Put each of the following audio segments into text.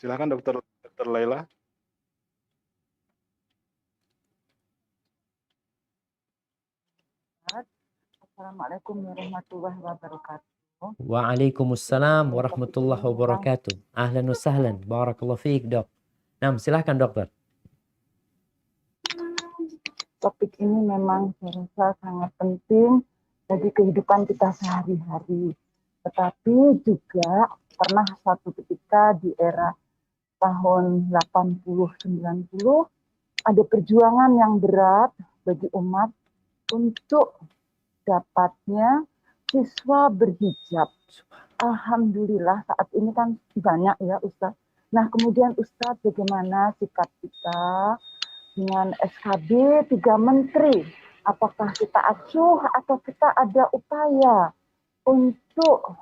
Silakan Dokter Laila. Assalamualaikum warahmatullahi wabarakatuh. Waalaikumsalam warahmatullahi wabarakatuh. Ahlan wa sahlan. Barakallahu fiik, Dok. Nah, silahkan dokter. Topik ini memang saya rasa sangat penting bagi kehidupan kita sehari-hari. Tetapi juga pernah suatu ketika di era tahun 80-90 ada perjuangan yang berat bagi umat untuk dapatnya siswa berhijab. Alhamdulillah saat ini kan banyak ya Ustaz. Nah kemudian Ustaz bagaimana sikap kita dengan SKB 3 Menteri? Apakah kita acuh atau kita ada upaya untuk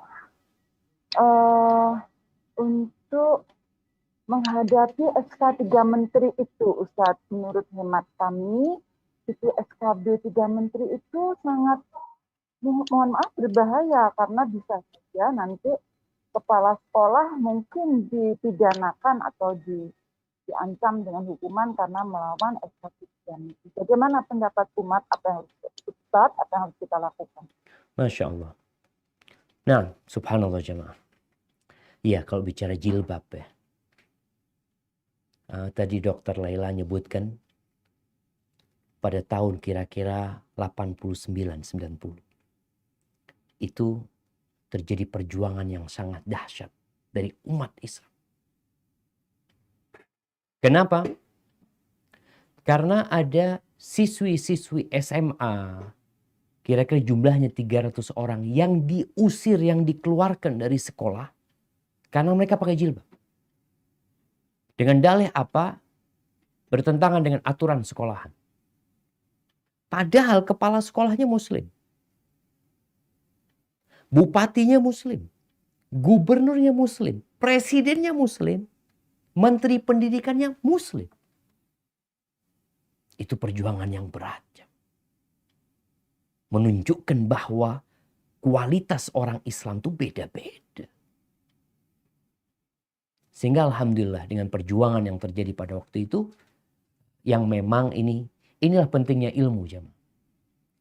menghadapi SK 3 Menteri itu, Ustadz? Menurut hemat kami, itu SKB 3 Menteri itu sangat, mohon maaf, berbahaya karena bisa saja nanti kepala sekolah mungkin dipidanakan atau diancam dengan hukuman karena melawan SK 3 Menteri. Bagaimana pendapat umat, apa yang harus kita lakukan? Masya Allah. Nah, subhanallah jemaah. Iya, kalau bicara jilbab ya. Tadi Dokter Laila nyebutkan pada tahun kira-kira 89-90. Itu terjadi perjuangan yang sangat dahsyat dari umat Islam. Kenapa? Karena ada siswi-siswi SMA, kira-kira jumlahnya 300 orang yang diusir, yang dikeluarkan dari sekolah karena mereka pakai jilbab. Dengan dalih apa? Bertentangan dengan aturan sekolahan. Padahal kepala sekolahnya muslim. Bupatinya muslim. Gubernurnya muslim. Presidennya muslim. Menteri pendidikannya muslim. Itu perjuangan yang berat. Menunjukkan bahwa kualitas orang Islam itu beda-beda. Sehingga alhamdulillah dengan perjuangan yang terjadi pada waktu itu, yang memang inilah pentingnya ilmu jemaah.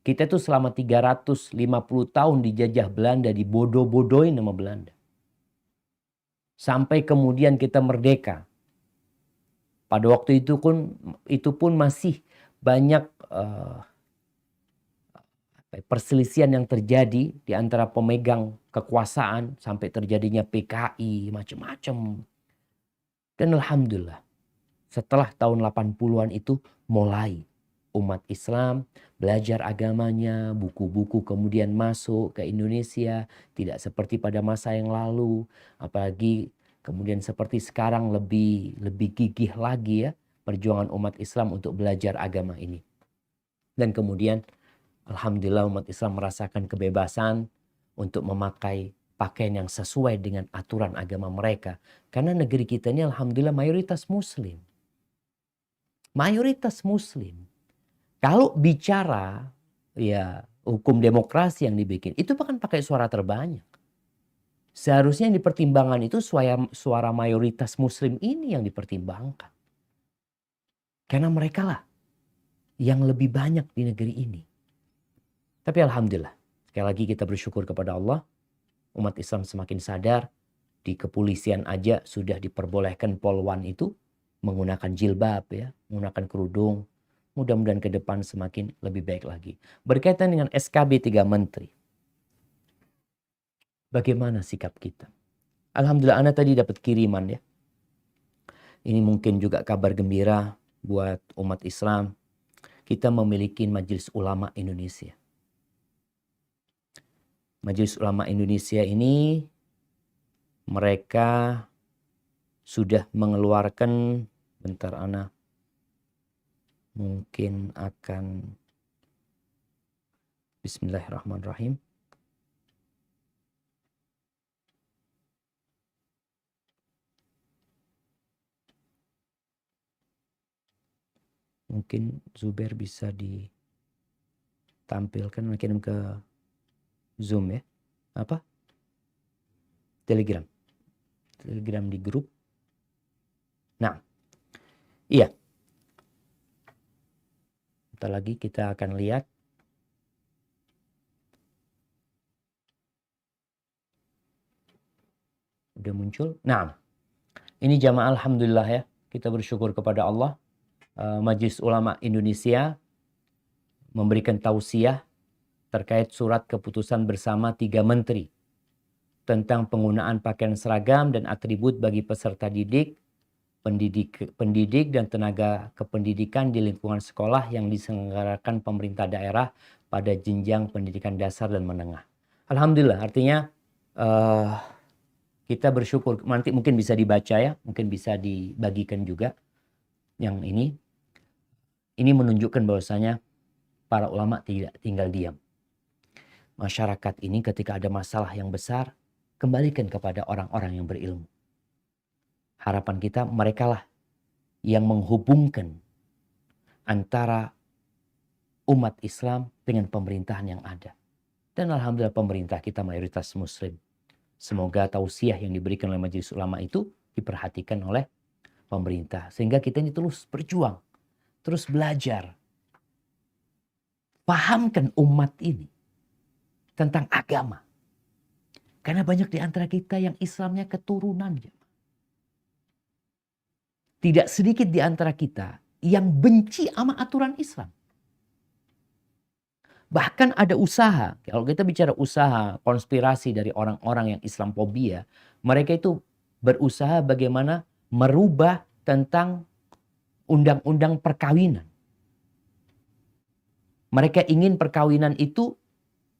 Kita tuh selama 350 tahun dijajah Belanda, dibodoh-bodohin sama Belanda. Sampai kemudian kita merdeka. Pada waktu itu pun masih banyak perselisihan yang terjadi di antara pemegang kekuasaan sampai terjadinya PKI, macam-macam. Dan alhamdulillah setelah tahun 80-an itu mulai umat Islam belajar agamanya, buku-buku kemudian masuk ke Indonesia, tidak seperti pada masa yang lalu, apalagi kemudian seperti sekarang lebih gigih lagi ya perjuangan umat Islam untuk belajar agama ini. Dan kemudian alhamdulillah umat Islam merasakan kebebasan untuk memakai pakaian yang sesuai dengan aturan agama mereka. Karena negeri kita ini alhamdulillah mayoritas muslim. Mayoritas muslim. Kalau bicara ya hukum demokrasi yang dibikin, itu bahkan pakai suara terbanyak. Seharusnya yang dipertimbangkan itu suara mayoritas muslim ini yang dipertimbangkan. Karena mereka lah yang lebih banyak di negeri ini. Tapi alhamdulillah, sekali lagi kita bersyukur kepada Allah, umat Islam semakin sadar, di kepolisian aja sudah diperbolehkan polwan itu menggunakan jilbab ya, menggunakan kerudung. Mudah-mudahan ke depan semakin lebih baik lagi. Berkaitan dengan SKB 3 Menteri. Bagaimana sikap kita? Alhamdulillah Ana tadi dapat kiriman ya. Ini mungkin juga kabar gembira buat umat Islam. Kita memiliki Majelis Ulama Indonesia. Majelis Ulama Indonesia ini mereka sudah mengeluarkan, bentar Ana mungkin akan bismillahirrahmanirrahim. Mungkin Zubair bisa ditampilkan, kirim ke Zoom ya. Apa? Telegram di grup. Iya. Bentar lagi kita akan lihat. Udah muncul. Nah, ini jamaah alhamdulillah ya. Kita bersyukur kepada Allah. Majelis Ulama Indonesia memberikan tausiah terkait surat keputusan bersama 3 menteri tentang penggunaan pakaian seragam dan atribut bagi peserta didik, pendidik dan tenaga kependidikan di lingkungan sekolah yang diselenggarakan pemerintah daerah pada jenjang pendidikan dasar dan menengah. Alhamdulillah, artinya kita bersyukur. Nanti mungkin bisa dibaca ya, mungkin bisa dibagikan juga yang ini. Ini menunjukkan bahwasanya para ulama tidak tinggal diam. Masyarakat ini ketika ada masalah yang besar, kembalikan kepada orang-orang yang berilmu. Harapan kita merekalah yang menghubungkan antara umat Islam dengan pemerintahan yang ada. Dan alhamdulillah pemerintah kita mayoritas muslim. Semoga tausiah yang diberikan oleh Majelis Ulama itu diperhatikan oleh pemerintah. Sehingga kita ini terus berjuang, terus belajar. Pahamkan umat ini tentang agama. Karena banyak di antara kita yang Islamnya keturunan. Tidak sedikit di antara kita yang benci sama aturan Islam. Bahkan ada usaha, kalau kita bicara usaha, konspirasi dari orang-orang yang Islamophobia, mereka itu berusaha bagaimana merubah tentang undang-undang perkawinan. Mereka ingin perkawinan itu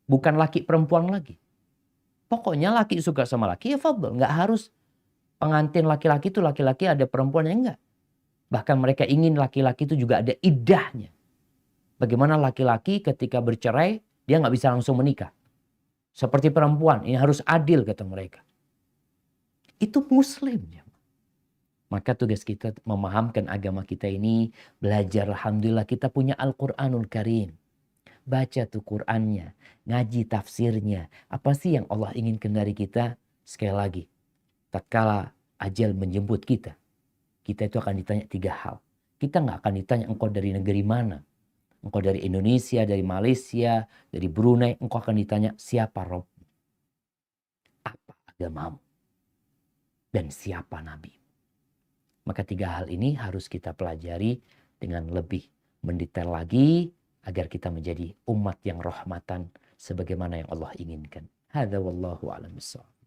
bukan laki perempuan lagi. Pokoknya laki suka sama laki, ya fadl. Nggak harus pengantin laki-laki itu laki-laki ada perempuannya, enggak. Bahkan mereka ingin laki-laki itu juga ada iddahnya. Bagaimana laki-laki ketika bercerai, dia nggak bisa langsung menikah. Seperti perempuan, ini harus adil kata mereka. Itu muslim. Maka tugas kita memahamkan agama kita ini, belajar. Alhamdulillah kita punya Al-Quranul Karim. Baca tuh Qurannya, ngaji tafsirnya. Apa sih yang Allah inginkan dari kita? Sekali lagi, tatkala ajal menjemput kita, kita itu akan ditanya 3 hal. Kita nggak akan ditanya engkau dari negeri mana. Engkau dari Indonesia, dari Malaysia, dari Brunei. Engkau akan ditanya siapa Rabb, apa agamamu, dan siapa Nabi. Maka 3 hal ini harus kita pelajari dengan lebih mendetail lagi agar kita menjadi umat yang rahmatan sebagaimana yang Allah inginkan. Hadza wallahu a'lam bishawab.